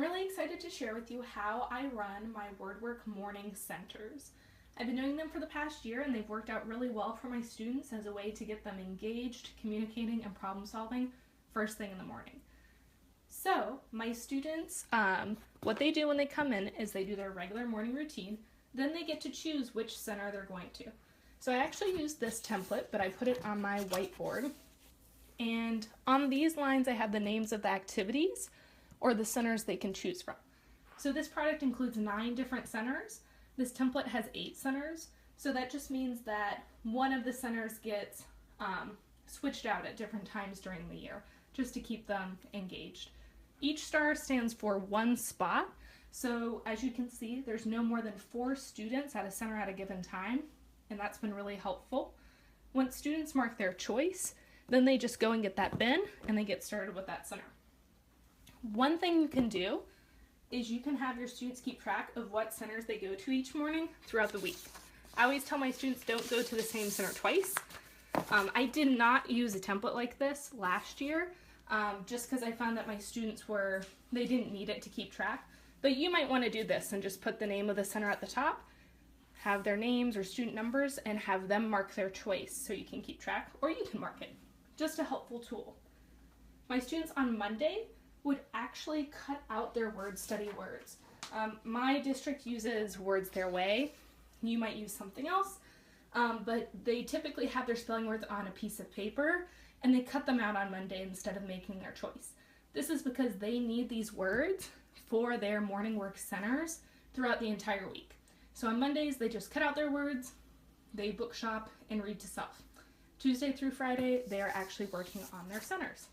I'm really excited to share with you how I run my WordWork morning centers. I've been doing them for the past year and they've worked out really well for my students as a way to get them engaged, communicating, and problem solving first thing in the morning. So my students, what they do when they come in is they do their regular morning routine, then they get to choose which center they're going to. So I actually used this template, but I put it on my whiteboard. And on these lines I have the names of the activities or the centers they can choose from. So this product includes 9 different centers. This template has 8 centers, so that just means that one of the centers gets switched out at different times during the year, just to keep them engaged. Each star stands for 1 spot, so as you can see, there's no more than 4 students at a center at a given time, and that's been really helpful. Once students mark their choice, then they just go and get that bin, and they get started with that center. One thing you can do is you can have your students keep track of what centers they go to each morning throughout the week. I always tell my students don't go to the same center twice. I did not use a template like this last year just because I found that my students they didn't need it to keep track. But you might want to do this and just put the name of the center at the top, have their names or student numbers, and have them mark their choice so you can keep track, or you can mark it. Just a helpful tool. My students on Monday would actually cut out their word study words. My district uses Words Their Way. You might use something else, but they typically have their spelling words on a piece of paper and they cut them out on Monday instead of making their choice. This is because they need these words for their morning work centers throughout the entire week. So on Mondays, they just cut out their words, they bookshop and read to self. Tuesday through Friday, they are actually working on their centers.